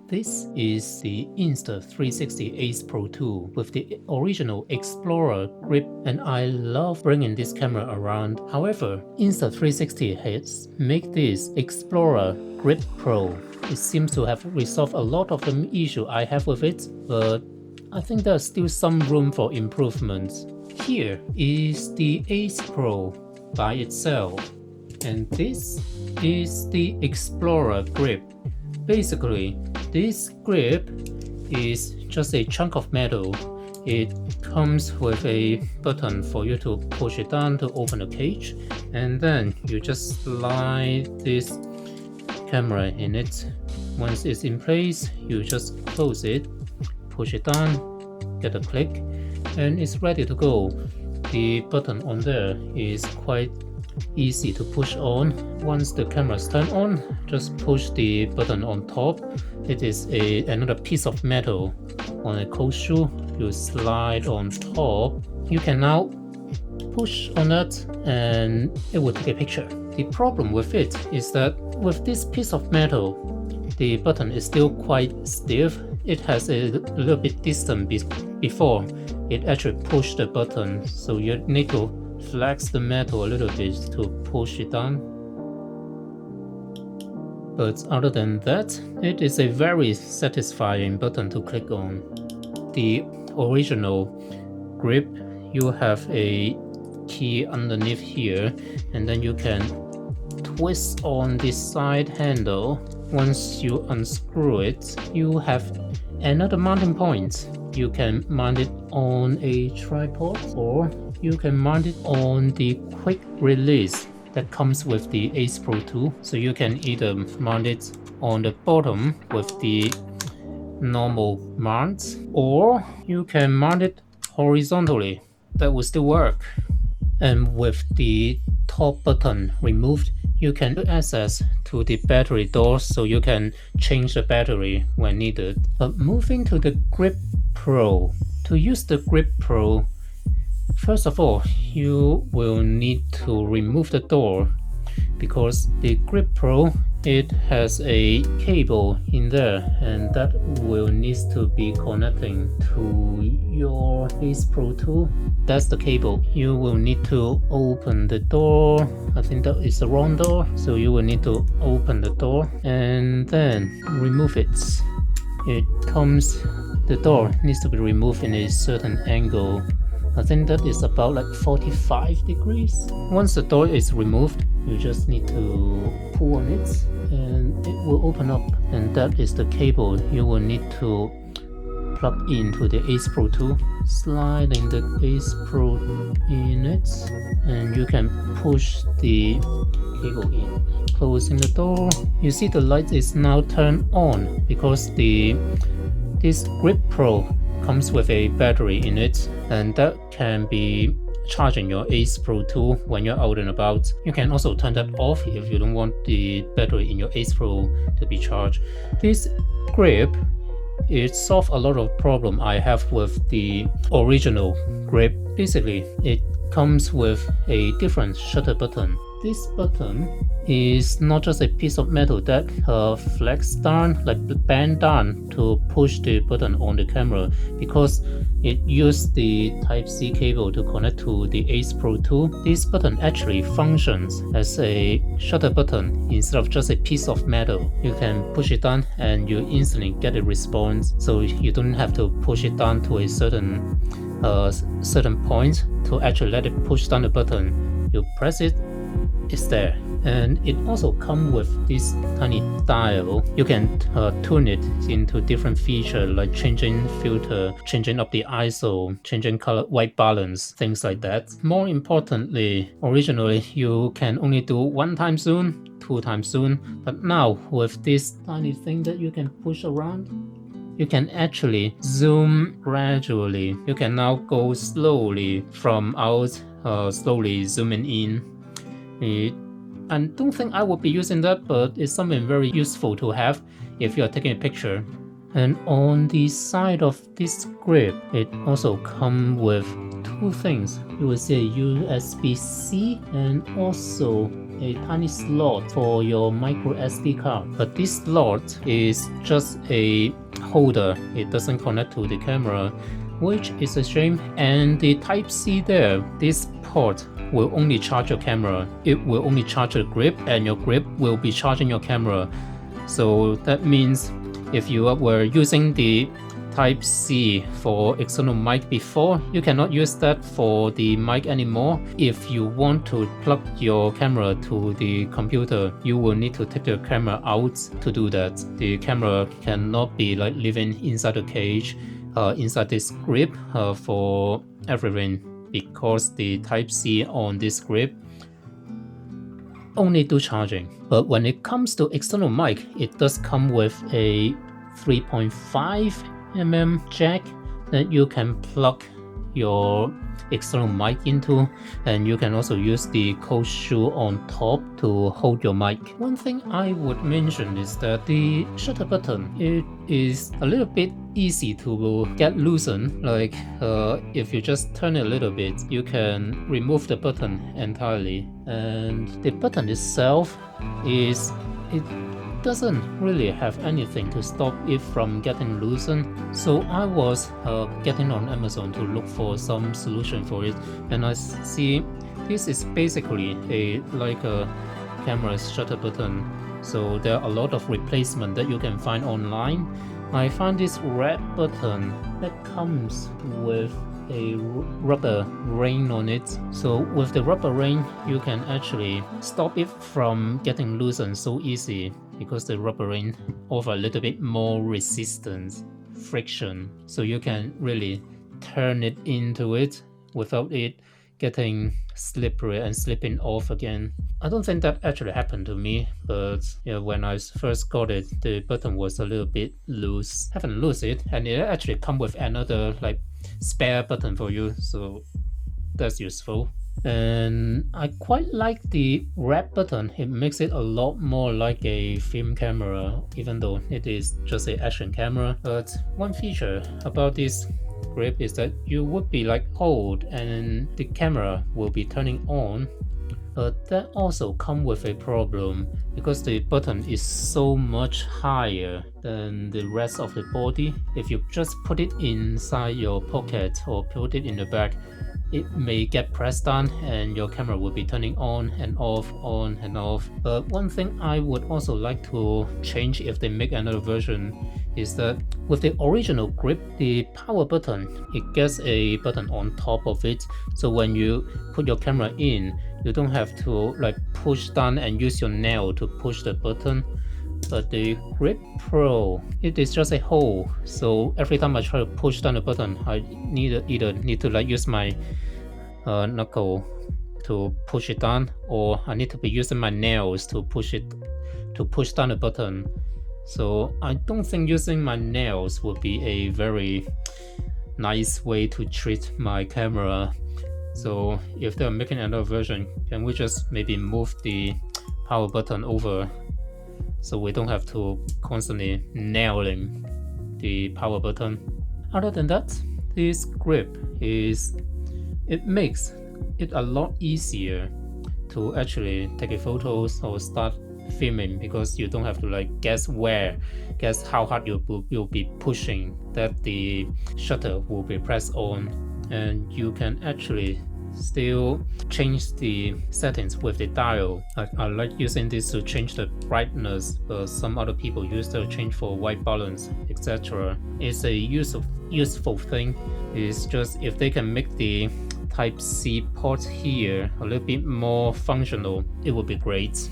This is the Insta360 Ace Pro 2 with the original Xplorer Grip, and I love bringing this camera around. However, Insta360 has made this Xplorer Grip Pro. It seems to have resolved a lot of the issue I have with it, but I think there's still some room for improvements. Here is the Ace Pro by itself, and this is the Xplorer Grip. Basically, this grip is just a chunk of metal. It comes with a button for you to push it down to open the cage, and then you just slide this camera in it. Once it's in place, you just close it, push it down, get a click, and it's ready to go. The button on there is quite easy to push on. Once the camera is turned on, just push the button on top. It is another piece of metal on a cold shoe. You slide on top. You can now push on that and it will take a picture. The problem with it is that with this piece of metal, the button is still quite stiff. It has a little bit distance before it actually pushed the button, so you need to flex the metal a little bit to push it down. But other than that, it is a very satisfying button to click on. The original grip, you have a key underneath here, and then you can twist on this side handle. Once you unscrew it, you have another mounting point. You can mount it on a tripod, or you can mount it on the quick release that comes with the Ace Pro 2. So you can either mount it on the bottom with the normal mount, or you can mount it horizontally. That will still work. And with the top button removed, you can access to the battery door, so you can change the battery when needed. But moving to the Grip Pro, to use the Grip Pro, first of all, you will need to remove the door, because the Grip Pro, it has a cable in there, and that will need to be connecting to your Ace Pro 2. That's the cable. You will need to open the door. I think that is the wrong door, so you will need to open the door and then remove it. The door needs to be removed in a certain angle. I think that is about like 45 degrees. Once the door is removed, you just need to pull on it and it will open up, and that is the cable you will need to plug into the Ace Pro 2. Sliding the Ace Pro in it, and you can push the cable in. Closing the door, you see the light is now turned on because this Grip Pro comes with a battery in it, and that can be charging your Ace Pro 2 when you're out and about. You can also turn that off if you don't want the battery in your Ace Pro to be charged. This grip, it solves a lot of problem I have with the original grip. Basically, it comes with a different shutter button. This button is not just a piece of metal that flex down, like bend down to push the button on the camera, because it used the Type-C cable to connect to the Ace Pro 2. This button actually functions as a shutter button instead of just a piece of metal. You can push it down and you instantly get a response, so you don't have to push it down to a certain point to actually let it push down the button. You press it, it's there. And it also comes with this tiny dial. You can tune it into different features like changing filter, changing up the ISO, changing color, white balance, things like that. More importantly, originally you can only do 1 time zoom, 2 times zoom, but now with this tiny thing that you can push around, you can actually zoom gradually. You can now go slowly from out, slowly zooming in. I don't think I would be using that, but it's something very useful to have if you're taking a picture. And on the side of this grip, it also comes with 2 things. You will see a USB-C and also a tiny slot for your micro SD card, but this slot is just a holder. It doesn't connect to the camera, which is a shame. And the Type-C there, this port will only charge your camera. It will only charge your grip, and your grip will be charging your camera. So that means if you were using the Type-C for external mic before, you cannot use that for the mic anymore. If you want to plug your camera to the computer, you will need to take your camera out to do that. The camera cannot be like living inside the cage, inside this grip for everything, because the Type-C on this grip only do charging. But when it comes to external mic, it does come with a 3.5mm jack that you can plug your external mic into, and you can also use the cold shoe on top to hold your mic. One thing I would mention is that the shutter button, it is a little bit easy to get loosened. Like if you just turn it a little bit, you can remove the button entirely, and the button itself doesn't really have anything to stop it from getting loosened. So I was getting on Amazon to look for some solution for it, and I see this is basically like a camera shutter button. So there are a lot of replacement that you can find online. I found this red button that comes with a rubber ring on it. So with the rubber ring, you can actually stop it from getting loosened so easy, because the rubber ring offers a little bit more resistance, friction, so you can really turn it into it without it getting slippery and slipping off again. I don't think that actually happened to me, but yeah, when I first got it, the button was a little bit loose. Haven't loosed it, and it actually comes with another like spare button for you, so that's useful. And I quite like the red button. It makes it a lot more like a film camera, even though it is just an action camera. But one feature about this grip is that you would be like hold and the camera will be turning on, but that also comes with a problem because the button is so much higher than the rest of the body. If you just put it inside your pocket or put it in the bag, it may get pressed down and your camera will be turning on and off, on and off. But one thing I would also like to change if they make another version is that with the original grip, the power button, it gets a button on top of it. So when you put your camera in, you don't have to like push down and use your nail to push the button. But the Grip Pro, it is just a hole. So every time I try to push down the button, I either need to like use my knuckle to push it down, or I need to be using my nails to push down the button. So I don't think using my nails would be a very nice way to treat my camera. So if they're making another version, can we just maybe move the power button over so we don't have to constantly nailing the power button? Other than that, this grip it makes it a lot easier to actually take photos or start filming, because you don't have to like guess how hard you'll be pushing that the shutter will be pressed on, and you can actually still change the settings with the dial. I like using this to change the brightness, but some other people use to change for white balance, etc. It's a useful thing. It's just if they can make the Type-C port here a little bit more functional, it would be great.